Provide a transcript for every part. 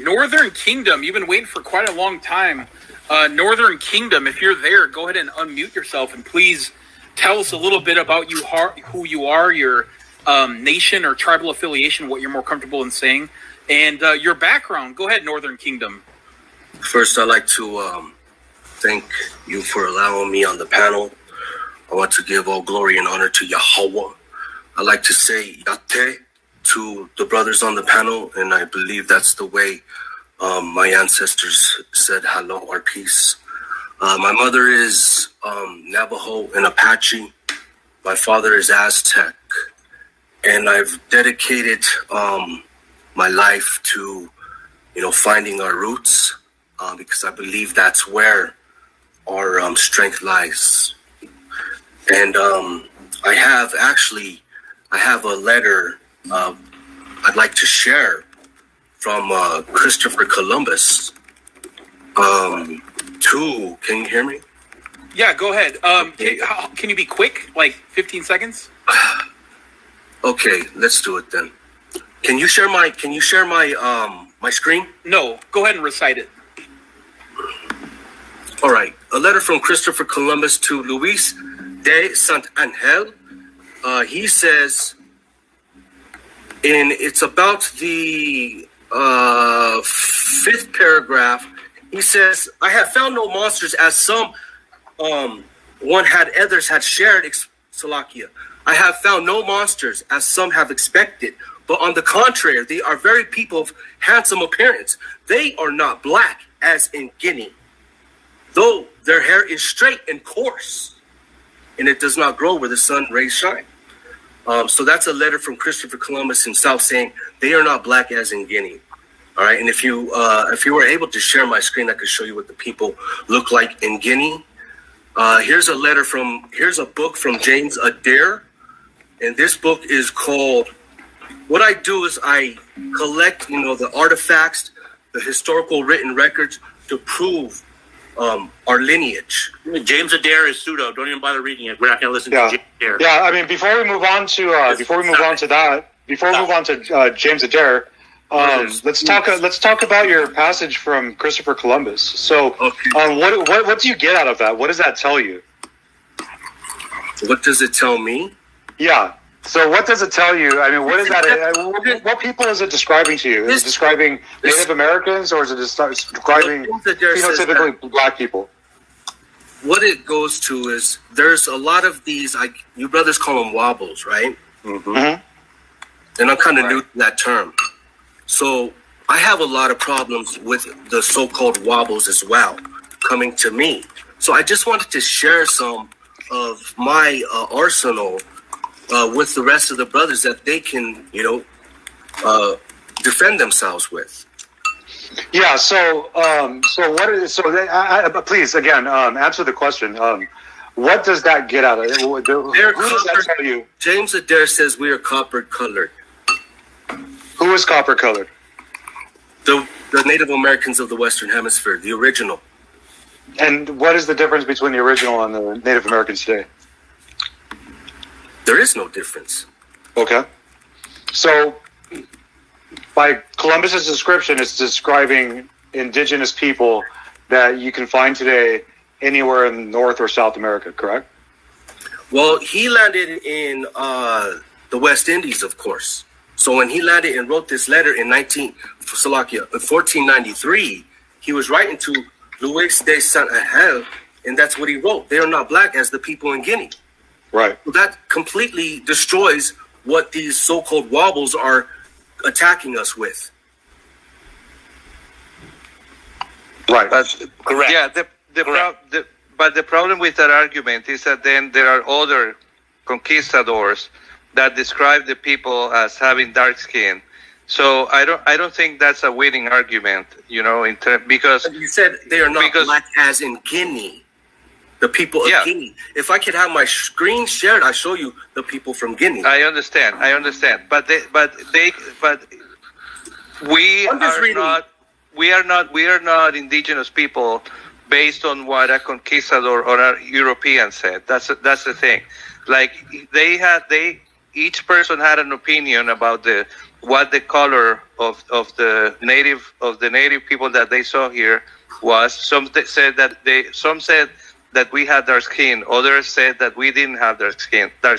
Northern Kingdom, you've been waiting for quite a long time. Northern Kingdom, if you're there, go ahead and unmute yourself and please tell us a little bit about who you are, your nation or tribal affiliation, what you're more comfortable in saying, and your background. Go ahead, Northern Kingdom. First, I'd like to thank you for allowing me on the panel. I want to give all glory and honor to Yahweh. I'd like to say Yate to the brothers on the panel, and I believe that's the way my ancestors said hello or peace. My mother is Navajo and Apache. My father is Aztec. And I've dedicated my life to, finding our roots because I believe that's where our strength lies. And I have a letter I'd like to share from Christopher Columbus. Can you hear me? Yeah, go ahead. Can you be quick, like 15 seconds? Okay, let's do it then. Can you share my my screen? No, go ahead and recite it. All right. A letter from Christopher Columbus to Luis de Sant Angel. He says, it's about the fifth paragraph. He says, I have found no monsters as some others had shared Salakia. I have found no monsters as some have expected, but on the contrary, they are very people of handsome appearance. They are not black as in Guinea, though their hair is straight and coarse, and it does not grow where the sun rays shine. So that's a letter from Christopher Columbus himself saying they are not black as in Guinea. All right, and if you were able to share my screen, I could show you what the people look like in Guinea. Here's a book from James Adair, and this book is called. What I do is I collect, the artifacts, the historical written records to prove our lineage. James Adair is pseudo. Don't even bother reading it. We're not going to listen to James Adair. Yeah, I mean, before we move on to James Adair, let's talk about your passage from Christopher Columbus. So, okay. What do you get out of that? What does that tell you? What does it tell me? Yeah. So what does it tell you? I mean, what is that? What people is it describing to you? Is it describing Native Americans, or is it describing phenotypically black people? What it goes to is there's a lot of these, you brothers call them wobbles, right? Mm-hmm. And I'm kind of new to that term. So I have a lot of problems with the so-called wobbles as well coming to me. So I just wanted to share some of my arsenal with the rest of the brothers that they can, defend themselves with. Yeah. So what is please again answer the question. What does that get out of it? Who does that tell you? James Adair says we are copper colored. Who is copper colored? The Native Americans of the Western Hemisphere, the original. And what is the difference between the original and the Native Americans today? There is no difference. Okay. So, by Columbus's description, it's describing indigenous people that you can find today anywhere in North or South America, correct? Well, he landed in the West Indies, of course. So when he landed and wrote this letter in 1493, he was writing to Luis de Sant Angel, and that's what he wrote. They are not black as the people in Guinea. Right. So that completely destroys what these so-called wobbles are attacking us with. Right. That's correct. Yeah. But the problem with that argument is that then there are other conquistadors that describe the people as having dark skin. So I don't think that's a winning argument, because but you said they are not black as in Guinea. The people of Guinea. If I could have my screen shared, I show you the people from Guinea. I understand. But we are not indigenous people based on what a conquistador or a European said. That's the thing. Like each person had an opinion about what the color of the native people that they saw here was. Some said that we had dark skin. Others said that we didn't have dark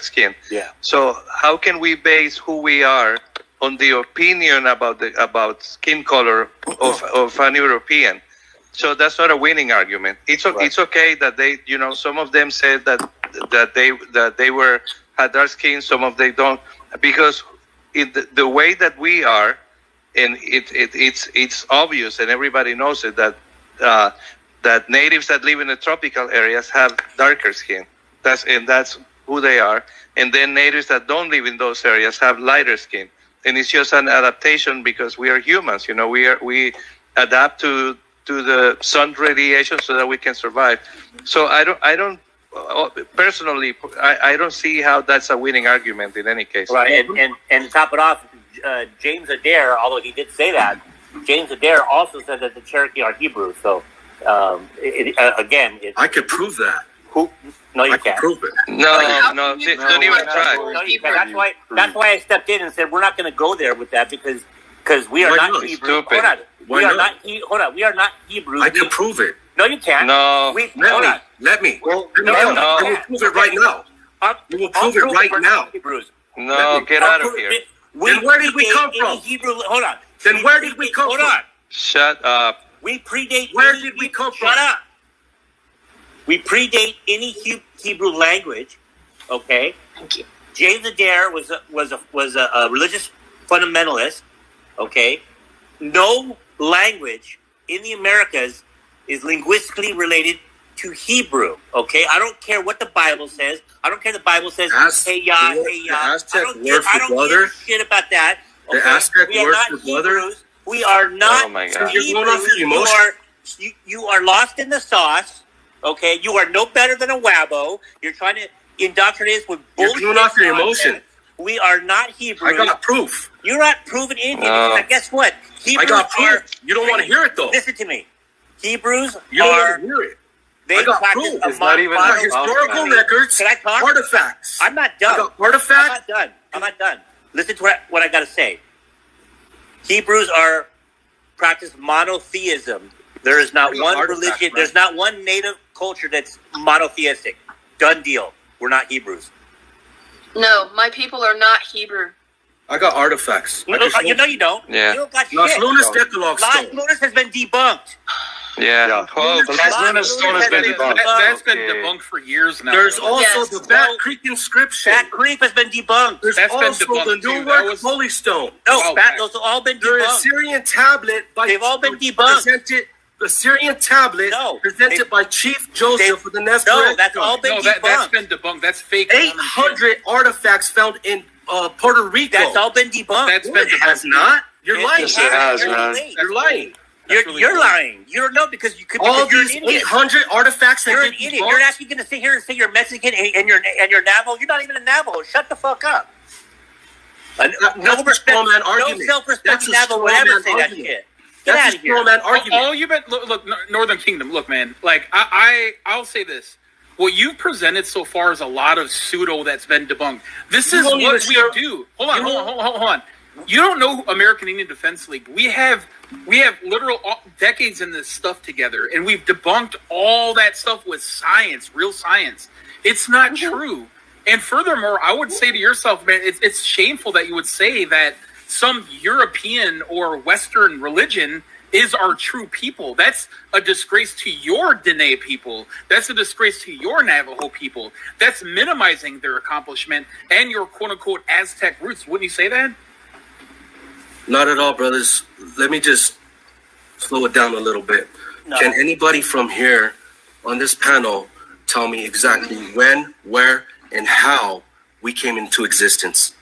skin. Yeah. So how can we base who we are on the opinion about skin color of an European? So that's not a winning argument. It's okay that they, some of them said that they had dark skin, some of them don't, because the way that we are, and it's obvious and everybody knows it, that natives that live in the tropical areas have darker skin. That's who they are. And then natives that don't live in those areas have lighter skin. And it's just an adaptation because we are humans. We adapt to the sun radiation so that we can survive. So I don't personally, I don't see how that's a winning argument in any case. Right, and to top it off, James Adair, although he did say that, James Adair also said that the Cherokee are Hebrew. So I could prove that. No, you I can't. can prove it. No, don't even try. No, you can't. That's why I stepped in and said we're not going to go there with that because we are Why not not? Hebrew. Stupid. Hold on. Why We are not? not. We are not Hebrews. I can prove it. No, you can't. No. Let me. Well, I will prove it right now. We will prove it right now. Hebrews. No, get out of here. Then where did we come from? Hold on. Then where did we come Hold from? on. Shut up. We predate. Where did we come from? Shut up. We predate any Hebrew language. Okay. Thank you. James Adair was a religious fundamentalist. Okay. No language in the Americas is linguistically related to Hebrew. Okay. I don't care what the Bible says. I don't care. The Bible says hey ya, hey ya. The Aztec I word for don't brother. give a shit about that. Okay? The Aztec We are word not for brother. Hebrews. We are not. Oh my God. You're going off your Hebrews. emotion. You are lost in the sauce. Okay, you are no better than a wabbo. You're trying to indoctrinate us with bullshit. You're going off your nonsense. emotion. We are not Hebrew. I got proof. You're not proving anything. No. But guess what? Hebrews I got are. proof. You don't want to hear it though. Listen to me. Hebrews You don't are. want to hear it. They I got practice proof. a It's not even I got Oh, historical okay. records, Can I talk? artifacts. I'm not I done. got artifacts. I'm not done. Listen to what I got to say. Hebrews are practice monotheism. There is not I got one artifacts, religion. bro. There's not one native culture that's monotheistic. Done deal. We're not Hebrews. No, my people are not Hebrew. I got artifacts. You know you don't. Yeah. You don't got Las shit. Lunas Decalogue Las Stone. Lunas has been debunked. Yeah. Oh, The Las Lunas Stone has been debunked. That's been Okay. debunked for years now. There's also Yes. the Bat Creek inscription. Fat Creek has been debunked. There's That's been also debunked, the too. Newark That was- Holy Stone. No, Wow, Fat, man. those have all been There is debunked. Syrian tablet by They've all been debunked. The Syrian tablet No, presented by Chief Joseph with the Nephthys. No, that's all been No, debunked. that's been debunked. That's fake. 800 artifacts found in Puerto Rico. That's all been debunked. That's No, been it has debunked. not. You're Yes, lying. Yes, it has, You're man. late. You're lying. You're lying. You don't know because you could. All Because you're an these idiot. 800 artifacts You're have an been idiot. debunked. You're actually going to sit here and say you're Mexican and you're Navajo. You're not even a Navajo. Shut the fuck up. That's a straw man argument. No self-respecting That's a Navajo would straw ever man say that argument. shit. Get out That's of a straw here. man argument. All you've been look, Northern Kingdom. Look, man. Like I'll say this. What you've presented so far is a lot of pseudo that's been debunked. This You is don't what even we share- do. Hold on. You don't know American Indian Defense League. We have literal decades in this stuff together, and we've debunked all that stuff with science, real science. It's not true. And furthermore, I would say to yourself, man, it's shameful that you would say that some European or Western religion is our true people. That's a disgrace to your Dene people. That's a disgrace to your Navajo people. That's minimizing their accomplishment and your quote-unquote Aztec roots. Wouldn't you say that? Not at all, brothers. Let me just slow it down a little bit. No. Can anybody from here on this panel tell me exactly when, where, and how we came into existence?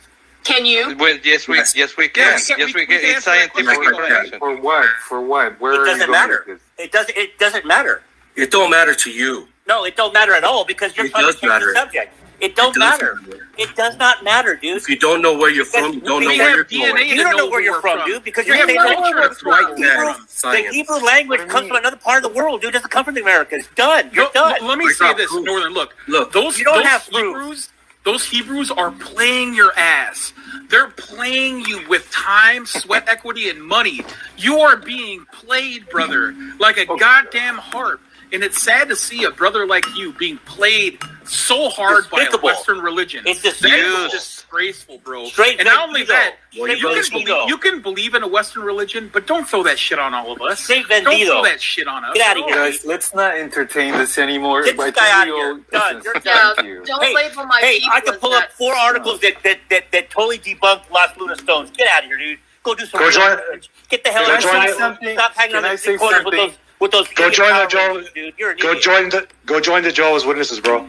Can you? Well, yes, we can. Yeah, we Yes, can- we we can. can It's answer that scientific question. information. For what? For what? Where It are you doesn't going matter. with this? It doesn't matter. It don't matter to you. No, it don't matter at all because you're It trying to does change matter. the subject. It don't It does matter. matter. It does not matter, dude. If you don't know where you're from, you don't know We where have you're DNA going. You to don't know know where you're we're from, from. dude, because We you're have saying culture that that's right the there. Hebrew, the Science. Hebrew language comes from another part of the world, dude. It doesn't come from the Americas. Done. You're done. Let me I say got this, proof. Northern. Look, Look, those you don't those have proof. Hebrews, Those Hebrews are playing your ass. They're playing you with time, sweat equity, and money. You are being played, brother, like a goddamn harp. And it's sad to see a brother like you being played so hard by a Despicable. Western religion. It's That despicable. is disgraceful, bro. Straight and not only vendido. that, Straight you can believe in a Western religion, but don't throw that shit on all of us. Straight Don't vendido. throw that shit on us. Get out of here. Guys, let's not entertain this anymore. Get this I guy think out we of here. all- Done. listen, You're Yeah, thank you. don't label my Hey, people I could as pull up that. 4 articles that totally debunk Las Lunas Stones. Get out of here, dude. Go do some Go join- research. Get the hell Can I out of say here. something? Stop hanging Can on I the say corners something? with those Go idiot join the Power Joe. Rangers, dude. You're an Go idiot. join the Jehovah's Witnesses, bro.